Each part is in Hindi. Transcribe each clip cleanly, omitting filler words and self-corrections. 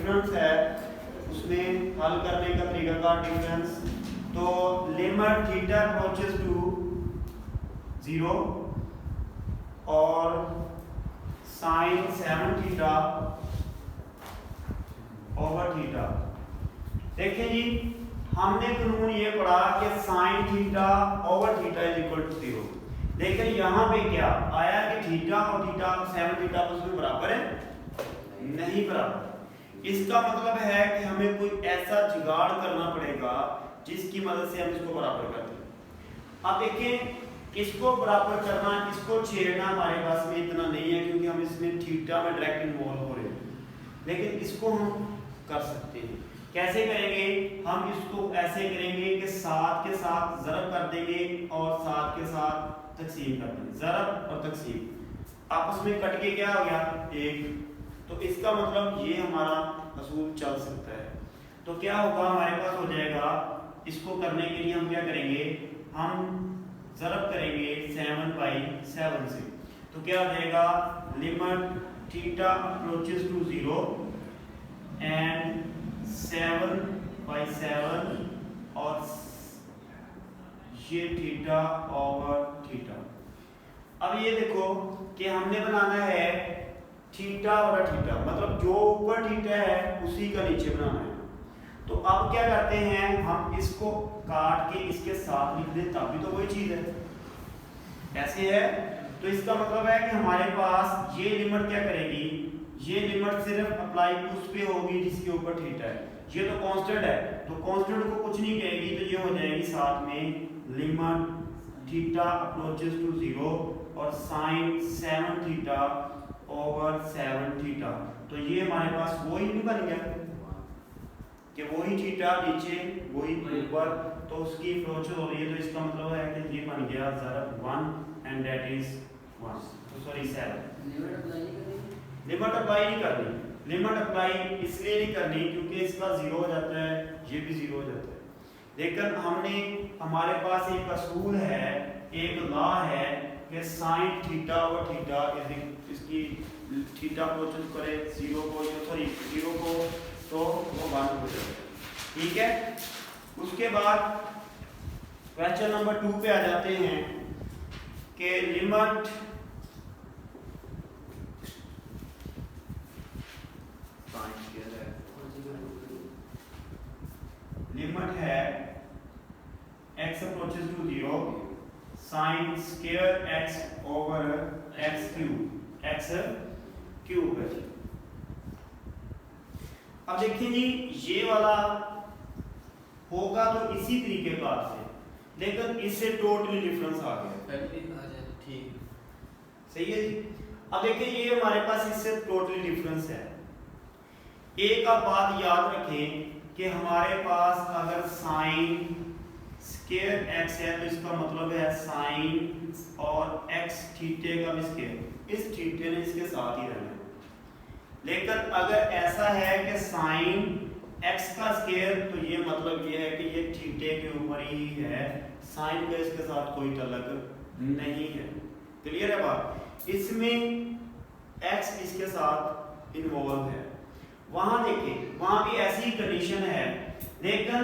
डिफरेंस है उसमें हल करने का तरीका का डिफरेंस। तो लिमिट थीटा अप्रोचेस टू 0 और साइन 7 थीटा ओवर थीटा। देखिए जी, हमने कानून ये पढ़ा कि sine theta over theta is equal to 0, लेकिन यहाँ पे क्या आया कि थीटा और थीटा 7 थीटा आपस में बराबर है, नहीं बराबर। इसका मतलब है कि हमें कोई ऐसा जुगाड़ करना पड़ेगा जिसकी मदद से हम इसको बराबर कर दें। अब देखिए, इसको बराबर करना, इसको छेड़ना हमारे पास में इतना नहीं है क्योंकि हम इसमें थीटा में डायरेक्ट इन्वॉल्व हो रहे हैं, लेकिन इसको हम कर सकते हैं। कैसे करेंगे? हम इसको ऐसे करेंगे कि 7 के साथ ज़रब कर देंगे और 7 के साथ तकसीम कर देंगे। ज़रब और तकसीम आपस में कट के क्या हो गया? 1। तो इसका मतलब ये हमारा असूल चल सकता है। तो क्या होगा, हमारे पास हो जाएगा, इसको करने के लिए हम क्या करेंगे, हम ज़रब करेंगे 7/7 से। तो क्या हो जाएगा, limit theta approaches to 0 and 7/7 और ये थीटा ओवर थीटा। अब ये देखो कि हमने बनाना है थीटा और थीटा, मतलब जो ऊपर थीटा है उसी का नीचे बनाना है। तो अब क्या करते हैं, हम इसको काट के इसके साथ लिख दें, तभी तो वही चीज है। ऐसे है, तो इसका मतलब है कि हमारे पास ये लिमिट क्या करेगी, ये लिमिट सिर्फ अप्लाई उस पे होगी जिसके ऊपर थीटा है। ये तो कांस्टेंट है, तो कांस्टेंट को कुछ नहीं कहेगी, तो ये हो जाएगी साथ में लिमिट थीटा अप्रोचेस टू 0 और साइन 7 थीटा ओवर 7 थीटा। तो ये हमारे पास वही नहीं बन गया कि वही थीटा नीचे वही ऊपर, तो उसकी अप्रोच हो रही है। तो इसका मतलब है कि ये बन गया ज़रब 1 एंड दैट इज 1, तो सॉरी 7। लिमिट अप्लाई नहीं करनी, लिमिट अप्लाई इसलिए नहीं करनी क्योंकि इसका 0 हो जाता है, ये भी 0 हो जाता है। लेकिन हमने, हमारे पास एक असूल है, एक लॉ है कि साइन थीटा और थीटा इसकी थीटा अप्रोचेस करे 0 को, सॉरी 0 को, तो वो 1 हो जाएगा। ठीक है, उसके बाद क्वेश्चन नंबर 2 पे आ जाते हैं कि लिमिट है x approaches to 0 sine square x over x cube है। अब देखिए जी, ये वाला होगा तो इसी तरीके का से, लेकिन इससे टोटली डिफरेंस आ गया। ठीक, सही है जी। अब देखिए, ये हमारे पास इससे टोटली डिफरेंस है। एक आप बात याद रखें कि हमारे पास अगर साइन स्क्वायर x है तो इसका मतलब है साइन और x थीटे का भी स्क्वायर, इस थीटे ने इसके साथ ही रहना है। लेकिन अगर ऐसा है कि साइन x का स्क्वायर, तो ये मतलब ये है कि ये थीटे के ऊपर ही है, साइन का इसके साथ कोई तल्लुक नहीं है। क्लियर है बात? इसमें x इसके साथ इन्वॉल्व है। वहां देखिए, वहां भी ऐसी ही कंडीशन है, लेकिन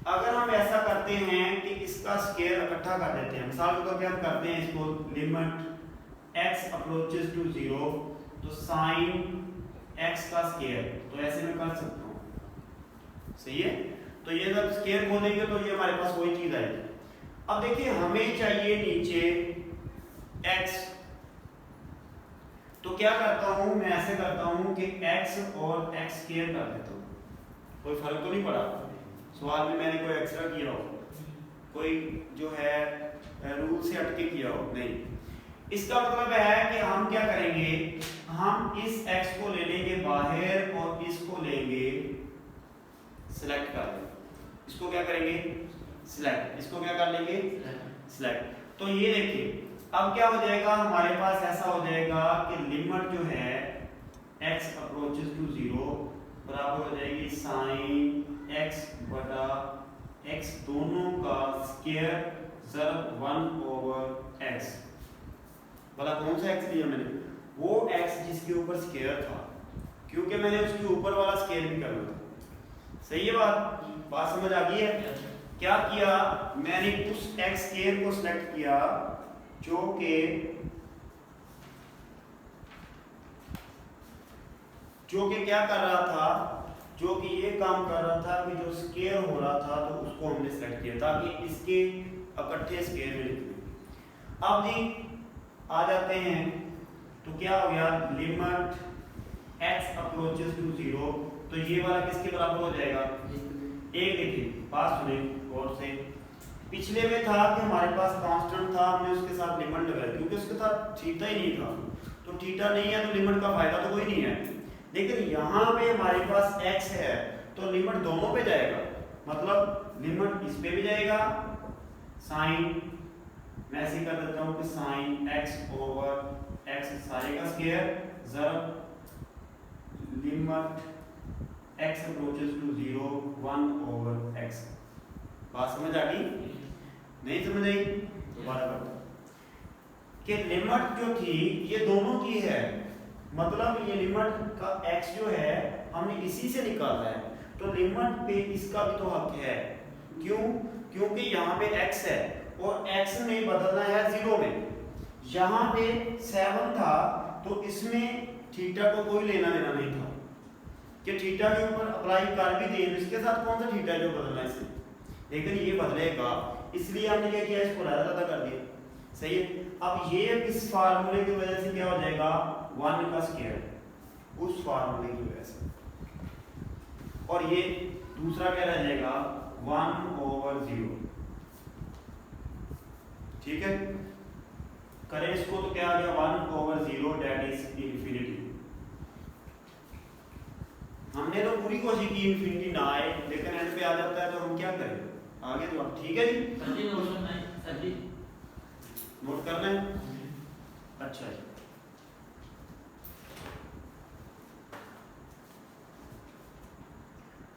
अगर हम ऐसा करते हैं कि इसका स्क्वायर इकट्ठा कर देते हैं, मिसाल के तौर पे हम करते हैं इसको लिमिट x अप्रोचेस टू 0 तो साइन x का स्क्वायर, तो ऐसे में कर सकता हूं। सही है, तो ये जब स्क्वायर खोलेंगे तो ये हमारे पास वही चीज आएगी। अब देखिए, हमें चाहिए नीचे x, तो क्या करता हूं मैं, ऐसे करता हूं कि x और x स्क्वायर कर देता हूं। कोई फर्क तो नहीं पड़ा सवाल में, मैंने कोई एक्स्ट्रा किया हो, कोई जो है रूल से हटके किया हो, नहीं। इसका मतलब है कि हम क्या करेंगे, हम इस x को ले लेंगे बाहर और इसको लेंगे सिलेक्ट कर लेंगे। इसको क्या करेंगे, सिलेक्ट, इसको क्या कर लेंगे, सिलेक्ट। तो ये देखिए, अब क्या हो जाएगा, हमारे पास ऐसा हो जाएगा कि लिमिट जो है x अप्रोचेस टू 0 बराबर हो जाएगी साइन x बटा x दोनों का स्क्वायर ज़रब 1 ओवर x। भला कौन सा x लिया मैंने, वो x जिसके ऊपर स्क्वायर था, क्योंकि मैंने उसके ऊपर वाला स्केल भी करना था। सही है बात समझ आ गई है? क्या किया मैंने उस एक्स स्केल को सिलेक्ट किया जो कि क्या कर रहा था, जो कि ये काम कर रहा था कि जो स्केल हो रहा था तो उसको हमने सिलेक्ट किया ताकि इसके इकट्ठे स्केल में निकले। अब जी आ जाते हैं तो क्या हो गया, लिमिट x अप्रोचेस टू 0, तो ये वाला किसके बराबर हो जाएगा, एक। देखिए बात सुने और से, पिछले में था कि हमारे पास कांस्टेंट था, हमने उसके साथ लिमिट लगाई क्योंकि उसके साथ थीटा ही नहीं था, तो थीटा नहीं है तो लिमिट का फायदा तो कोई नहीं है। लेकिन यहाँ पे हमारे पास x है तो लिमिट दोनों पे जाएगा, मतलब लिमिट इस पे भी जाएगा, साइन मैं ऐसे कर देता हूँ कि साइन x ओवर x सारे का स्क्वायर ज़रब limit x approaches to 0 1 over x। बात समझ आ गई? नहीं समझ आई? दोबारा करता कि लिमिट जो थी ये दोनों की है, मतलब ये लिमिट का x जो है हमने इसी से निकाला है, तो लिमिट पे इसका भी तो हक है। क्यों? क्योंकि यहाँ पे x है और x में बदलना है 0 में। यहाँ पे 7 था तो इसमें थीटा को कोई लेना देना नहीं था कि थीटा के ऊपर अप्लाई कर भी दें, इसके साथ कौन सा थीटा जो बदलना है इसमें, लेकिन ये बदलेगा, इसलिए हमने क्या किया, इसको ज़्यादा कर दिया। सही है? अब ये इस फार्मूले की वजह से क्या हो जाएगा, 1 का स्क्वायर, उस फार्मूले की वजह से, और ये दूसरा क्या रह जाएगा 1 ओवर 0। ठीक है, करें इसको तो क्या आ गया 1 ओवर 0 दैट इज इंफिनिटी। हमने तो पूरी कोशिश की इंफिनिटी ना आए, लेकिन एंड पे आ जाता है तो हम क्या करें, आगे तो अब ठीक है जी, नोट करना है। अच्छा जी,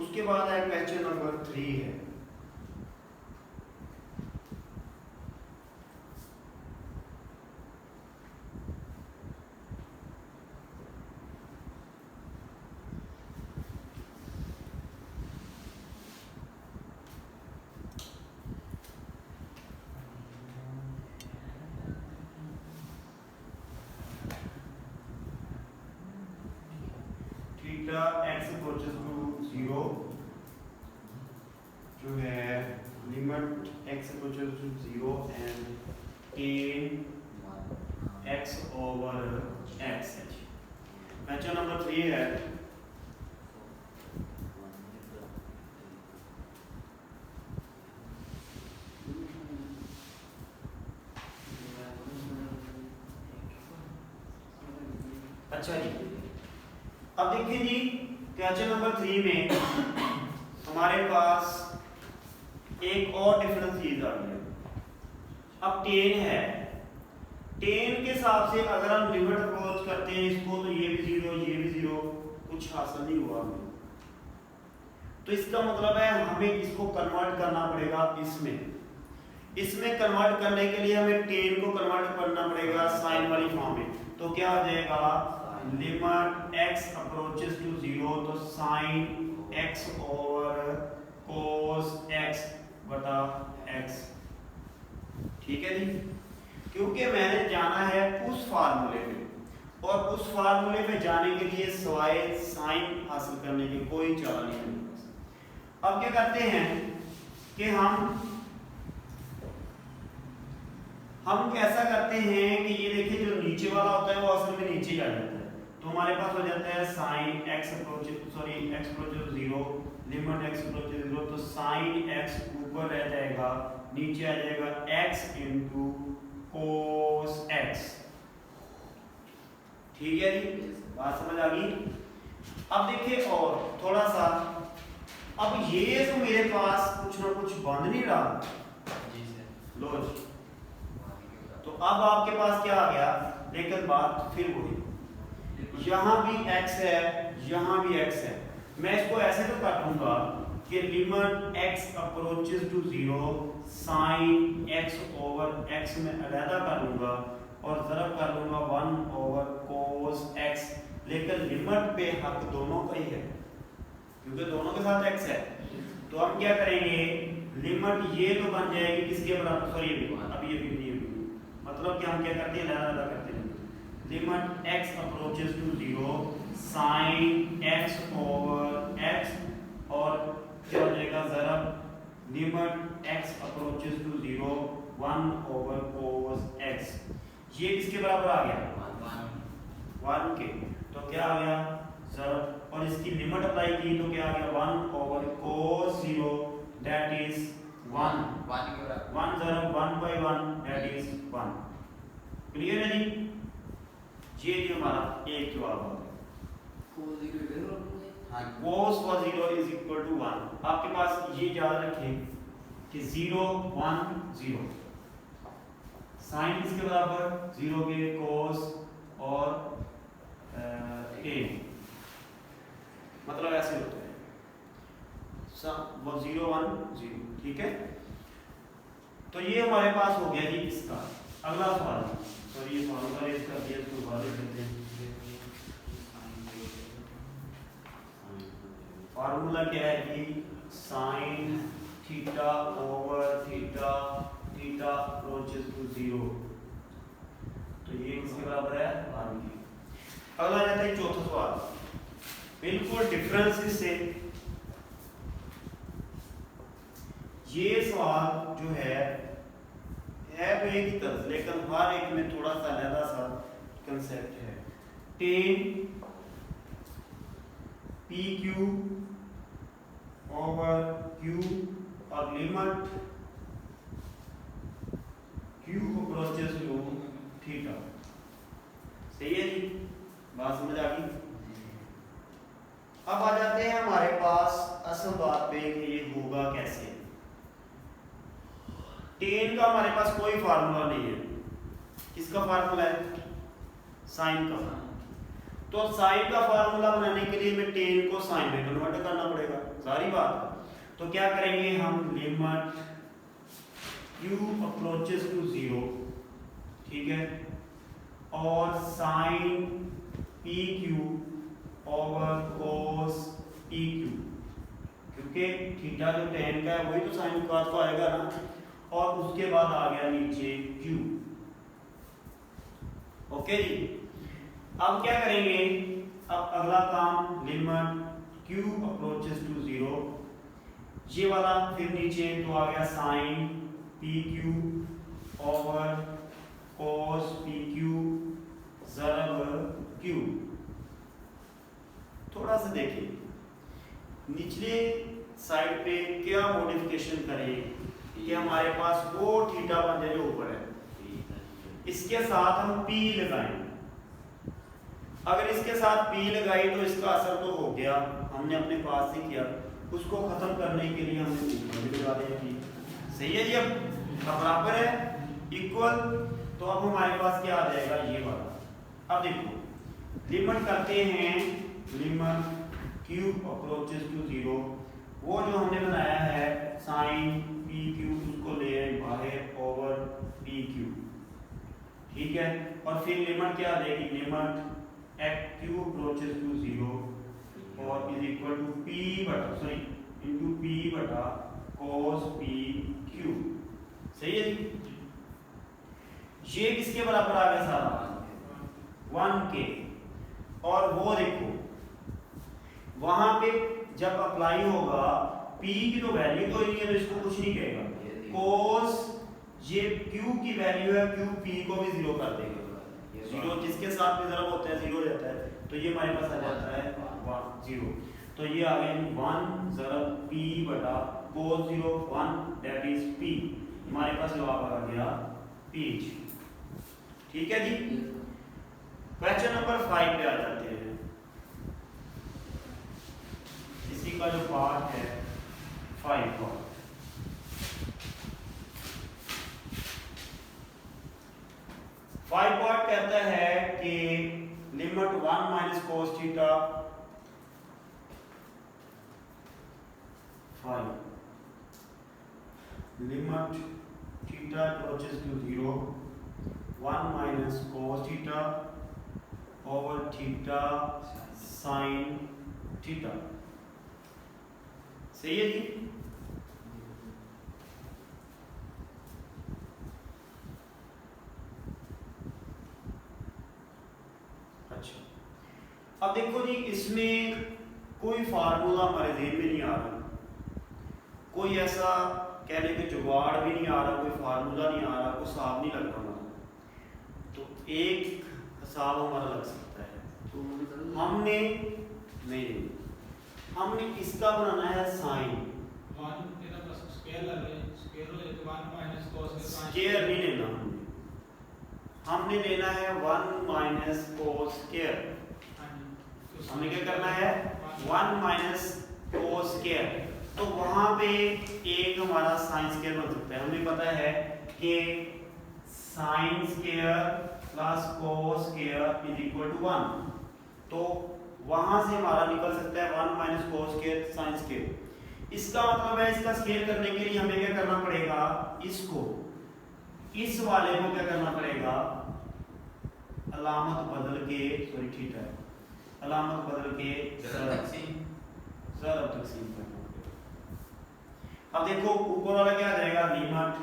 उसके बाद है क्वेश्चन नंबर 3 है। थीटा x अप्रोचेस टू 0 जो है limit x approaches to 0 and tan x over x है। क्वेश्चन नंबर 3 है। अच्छा जी, अब देखिए जी क्वेश्चन नंबर 3 में हमारे पास एक और डिफरेंस चीज आ गई है। अब टेन है, टेन के हिसाब से अगर हम लिमिट अप्रोच करते हैं इसको तो ये भी 0 ये भी 0, कुछ हासिल नहीं हुआ हमें, तो इसका मतलब है हमें इसको कन्वर्ट करना पड़ेगा इसमें कन्वर्ट करने के लिए हमें टेन को कन्वर्ट करना पड़ेगा साइन वाली फॉर्म में। तो क्या हो जाएगा लिमिट x अप्रोचेस टू 0, तो sine x over cos x बटा x। ठीक है जी, क्योंकि मैंने जाना है उस फार्मूले में, और उस फार्मूले में जाने के लिए सिवाय साइन हासिल करने की कोई चारा नहीं है। अब क्या करते हैं कि हम कैसा करते हैं कि ये देखिए जो नीचे वाला होता है वो असल में नीचे ही आ जाता है, तो हमारे पास हो जाता है sine x approaches 0 limit x approaches 0, तो साइन x ऊपर रह जाएगा, नीचे आ जाएगा x इंटू cos x। ठीक है जी, बात समझ आ गई? अब देखिए और थोड़ा सा, अब ये तो मेरे पास कुछ ना कुछ बन नहीं रहा जी सर, लो जी, तो अब आपके पास क्या आ गया, लेकिन बात फिर वही, यहाँ भी x है यहाँ भी x है, मैं इसको ऐसे तो काटूंगा कि limit x approaches to 0 sine x over x में अलहदा कर लूंगा और ज़रब कर लूंगा 1 ओवर cos x लेकिन लिमिट पे हक दोनों का ही है क्योंकि दोनों के साथ x है। तो हम क्या करेंगे, लिमिट ये तो बन जाएगी किसके बराबर, सॉरी अभी मतलब कि हम क्या करते हैं, अलग करते हैं, limit x approaches to 0 sin x over x और क्या हो जाएगा ज़रब limit x approaches to 0 1 over cos x। ये किसके बराबर आ गया, 1 के। तो क्या आ गया ज़रब, और इसकी लिमिट अप्लाई की तो क्या आ गया 1 over cos 0 that is 1 ज़रब 1/1 that is 1। Clear है जी, ये हमारा एक जवाब आ गया। हाँ, cos for 0 is equal to 1। आपके पास ये याद रखें कि 0 1 0 साइन किसके बराबर 0 के cos और a, मतलब ऐसे होता है वो 0 1 0, ठीक है। तो ये हमारे पास हो गया जी इसका। अगला सवाल, सॉरी ये फॉर्मूला रेज कर दिया, इसको बाद में करते हैं। फार्मूला क्या है कि sine theta over theta theta approaches to 0। तो ये किसके बराबर है 1 के। अगला जाता है चौथा सवाल, बिल्कुल डिफरेंस से। ये सवाल जो है तो एक ही तरह, लेकिन हर एक में थोड़ा सा अलग सा कंसेप्ट है। Tan P Q over Q और limit Q approaches to theta. सही है जी, बात समझ आ गई। अब आ जाते हैं हमारे पास असल बात पे कि ये होगा कैसे। टेन का हमारे पास कोई फार्मूला नहीं है, किसका फार्मूला है साइन का। तो साइन का फार्मूला बनाने के लिए हमें टेन को साइन में कन्वर्ट करना पड़ेगा, सारी बात है। तो क्या करेंगे हम, लिमिट क्यू अप्रोचेस टू 0, ठीक है, और साइन पी क्यू ओवर कोस पी क्यू, क्योंकि थीटा जो टेन का है वही तो साइन का तो आएगा ना, और उसके बाद आ गया नीचे क्यू। ओके जी, अब क्या करेंगे, अब अगला काम लिमिट क्यू अप्रोचेस टू 0, ये वाला, फिर नीचे तो आ गया साइन पी क्यू ओवर कोस पी क्यू ज़रब क्यू। थोड़ा सा देखिए निचले साइड पे क्या मॉडिफिकेशन करें कि हमारे पास वो थीटा बन जाए जो ऊपर है, इसके साथ हम p लगाएं। अगर इसके साथ p लगाई तो इसका असर तो हो गया, हमने अपने पास से किया, उसको खत्म करने के लिए हमने ऊपर भी लगा दिया p। सही है जी, अब बराबर है, इक्वल। तो अब हमारे पास क्या आ जाएगा ये वाला। अब देखो लिमिट करते हैं, लिमिट q अप्रोचेस टू 0, वो जो हमने बनाया है साइन पी क्यू, उसको ले आए बाहर ओवर पी क्यू, ठीक है। और फिर लिमिट क्या आ जाएगी, limit x q approaches to 0 और इज इक्वल टू पी बटा, सॉरी इनटू पी बटा कोस पी क्यू। सही है जी, ये किसके बराबर आ गया सारा 1 के। और वो देखो वहां पे जब अप्लाई होगा p की तो वैल्यू तो नहीं है, तो इसको कुछ नहीं कहेगा, cos ये q की वैल्यू है, q p को भी 0 कर देगा, 0 जिसके साथ भी ज़रब होता है 0 रहता है, तो ये हमारे पास आ जाता है 1 0। तो ये आ गया 1 ज़रब p बटा cos 0 1 दैट इज p। हमारे पास जवाब आ गया p। ठीक है जी, क्वेश्चन नंबर 5 पे आ जाते हैं। इसी का जो पार्ट है 5 का, पार्ट कहता है कि limit 1 minus cos theta 5, limit theta approaches to 0 1 minus cos theta over theta sine theta. सही है जी। अच्छा, अब देखो जी, इसमें कोई फार्मूला हमारे ज़हन में नहीं आ रहा, कोई ऐसा कहने के जुगाड़ भी नहीं आ रहा, कोई फार्मूला नहीं आ रहा, कोई हिसाब नहीं लग रहा हमारा। तो एक हिसाब हमारा लग सकता है, तो हमने नहीं, हमने इसका बनाना है साइन। स्क्वायर नहीं लेना, हमने लेना है 1 माइनस कोस स्क्वायर। हमने क्या करना है 1 माइनस कोस स्क्वायर। तो वहां पे एक हमारा साइन स्क्वायर बन सकता है। हमें पता है कि sine square plus cos square is equal to 1, तो वहां से हमारा निकल सकता है 1 minus cos square sine square. इसका मतलब है इसका स्क्वायर करने के लिए हमें क्या करना पड़ेगा, इसको इस वाले को क्या करना पड़ेगा, अलामत बदल के, सॉरी थीटा, अलामत बदल के ज़रब तकसीम करना पड़ेगा। अब देखो ऊपर वाला क्या आ जाएगा, लिमिट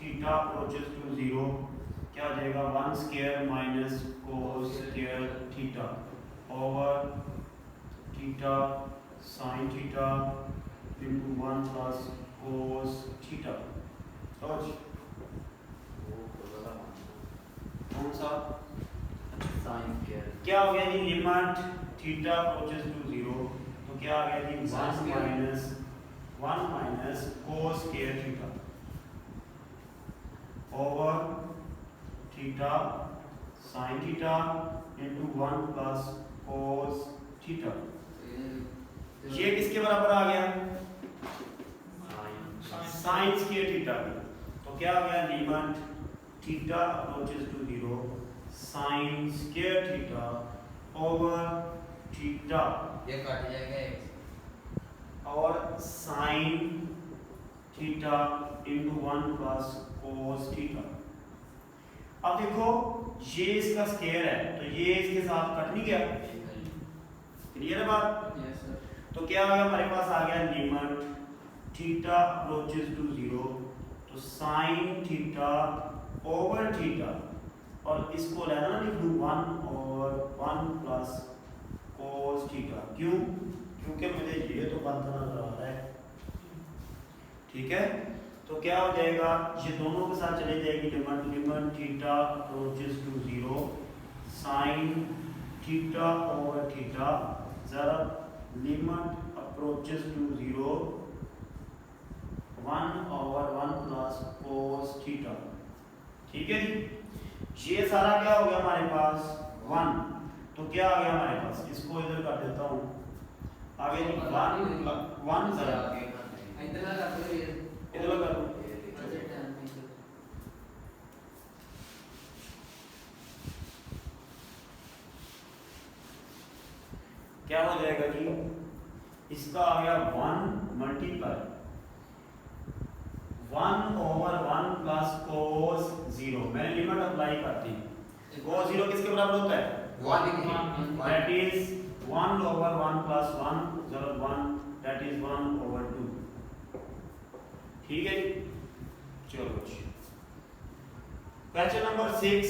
थीटा अप्रोचेस टू 0 क्या हो जाएगा 1 square minus cos square theta over theta sine theta into 1 plus cos theta. कौन सा साइन स्क्वायर क्या हो गया जी, लिमिट थीटा अप्रोचेस टू 0, तो क्या आ गया जी 1 minus cos square theta over theta sine theta into 1 plus cos theta. ये किसके बराबर आ गया, साइन स्क्वायर थीटा की। तो क्या आ गया, limit theta approaches to 0 sine square theta over theta, ये काट जाएगा और sine theta into 1 plus cos theta. अब देखो ये इसका स्क्वायर है, तो ये इसके साथ कट नहीं गया, क्लियर है बात। Yes sir. तो क्या आ गया, हमारे पास आ गया लिमिट थीटा अप्रोचेस टू 0, तो साइन थीटा ओवर थीटा, और इसको लेना ना लिख दूं 1 और 1 प्लस कोस थीटा। क्यों, क्योंकि मुझे ये तो बनता नजर आ रहा है, ठीक है। तो क्या हो जाएगा, ये दोनों के साथ चले जाएगी limit theta approaches to 0 sine theta over theta जरा limit approaches to 0 1 over 1 plus cos theta. ठीक है जी, ये सारा क्या हो गया हमारे पास 1, तो क्या आ गया हमारे पास, इसको इधर कर देता हूँ आगे 1 जरा इतना कर दो, ये इधर कर दो। क्या हो जाएगा जी, इसका आ गया 1 मल्टीप्लाई 1 ओवर 1 प्लस कोस 0। मैंने लिमिट अप्लाई करती है, कोस 0 किसके बराबर होता है 1, दैट इज 1 ओवर 1 प्लस 1 जरा 1 दैट इज 1 ओवर 2। ठीक है जी, चलो क्वेश्चन नंबर 6